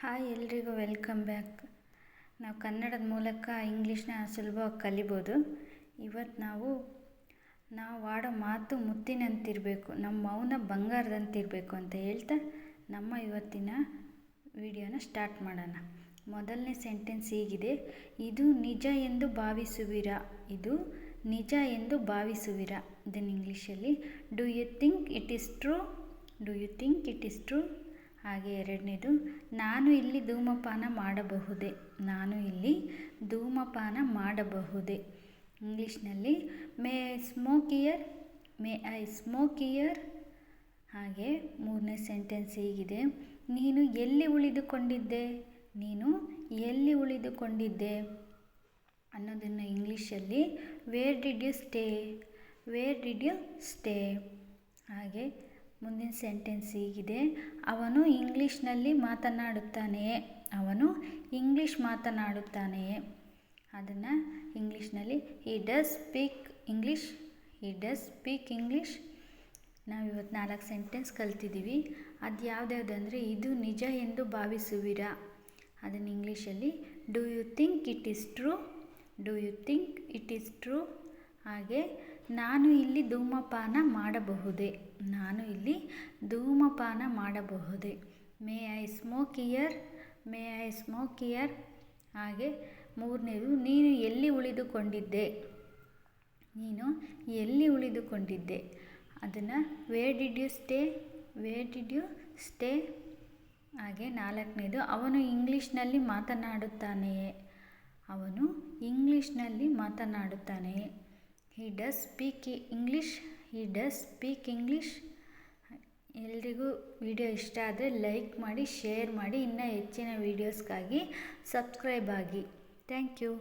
Hi ಎಲ್ರಿಗೂ welcome back. ನಾವು ಕನ್ನಡದ ಮೂಲಕ ಇಂಗ್ಲೀಷ್ನ ಸುಲಭವಾಗಿ ಕಲಿಬೋದು. ಇವತ್ತು ನಾವು ಆಡೋ ಮಾತು ಮುತ್ತಿನಂತಿರಬೇಕು, ನಮ್ಮ ಮೌನ ಬಂಗಾರದಂತಿರಬೇಕು ಅಂತ ಹೇಳ್ತಾ ನಮ್ಮ ಇವತ್ತಿನ ವಿಡಿಯೋನ ಸ್ಟಾರ್ಟ್ ಮಾಡೋಣ. ಮೊದಲನೇ ಸೆಂಟೆನ್ಸ್ ಹೀಗಿದೆ: ಇದು ನಿಜ ಎಂದು ಭಾವಿಸುವಿರಾ? ಇದು ನಿಜ ಎಂದು ಭಾವಿಸುವಿರಾ? ಇದನ್ನು ಇಂಗ್ಲೀಷಲ್ಲಿ do you think it is true? Do you think it is true? ಹಾಗೆ ಎರಡನೇದು, ನಾನು ಇಲ್ಲಿ ಧೂಮಪಾನ ಮಾಡಬಹುದೇ? ನಾನು ಇಲ್ಲಿ ಧೂಮಪಾನ ಮಾಡಬಹುದೇ? ಇಂಗ್ಲೀಷ್ನಲ್ಲಿ May I smoke here? May I smoke here? ಹಾಗೆ ಮೂರನೇ ಸೆಂಟೆನ್ಸ್ ಹೀಗಿದೆ: ನೀನು ಎಲ್ಲಿ ಉಳಿದುಕೊಂಡಿದ್ದೆ? ನೀನು ಎಲ್ಲಿ ಉಳಿದುಕೊಂಡಿದ್ದೆ ಅನ್ನೋದನ್ನು ಇಂಗ್ಲೀಷಲ್ಲಿ where did you stay? Where did you stay? ಹಾಗೆ ಮುಂದಿನ ಸೆಂಟೆನ್ಸ್ ಹೀಗಿದೆ: ಅವನು ಇಂಗ್ಲೀಷ್ನಲ್ಲಿ ಮಾತನಾಡುತ್ತಾನೆಯೇ? ಅವನು ಇಂಗ್ಲೀಷ್ ಮಾತನಾಡುತ್ತಾನೆಯೇ? ಅದನ್ನು ಇಂಗ್ಲೀಷ್ನಲ್ಲಿ ಹಿ does speak English? He does speak English? ನಾವಿವತ್ತು 4 ಸೆಂಟೆನ್ಸ್ ಕಲ್ತಿದ್ದೀವಿ. ಅದು ಯಾವುದ್ಯಾವುದಂದರೆ, ಇದು ನಿಜ ಎಂದು ಭಾವಿಸುವಿರಾ? ಅದನ್ನು ಇಂಗ್ಲೀಷಲ್ಲಿ do you think it is true? Do you think it is true? ಹಾಗೆ ನಾನು ಇಲ್ಲಿ ಧೂಮಪಾನ ಮಾಡಬಹುದೇ? ನಾನು ಇಲ್ಲಿ ಧೂಮಪಾನ ಮಾಡಬಹುದೇ? May I smoke here? May I smoke here? ಹಾಗೆ ಮೂರನೇದು, ನೀನು ಎಲ್ಲಿ ಉಳಿದುಕೊಂಡಿದ್ದೆ? ನೀನು ಎಲ್ಲಿ ಉಳಿದುಕೊಂಡಿದ್ದೆ? ಅದನ್ನು where did you stay? Where did you stay? ಹಾಗೆ ನಾಲ್ಕನೇದು, ಅವನು ಇಂಗ್ಲೀಷ್ನಲ್ಲಿ ಮಾತನಾಡುತ್ತಾನೆಯೇ? ಅವನು ಇಂಗ್ಲೀಷ್ನಲ್ಲಿ ಮಾತನಾಡುತ್ತಾನೆಯೇ? He does speak English? He does speak English? ಎಲ್ರಿಗೂ ವಿಡಿಯೋ ಇಷ್ಟ ಆದರೆ ಲೈಕ್ ಮಾಡಿ, ಶೇರ್ ಮಾಡಿ, ಇನ್ನೂ ಹೆಚ್ಚಿನ ವೀಡಿಯೋಸ್ಗಾಗಿ ಸಬ್ಸ್ಕ್ರೈಬ್ ಆಗಿ. Thank you.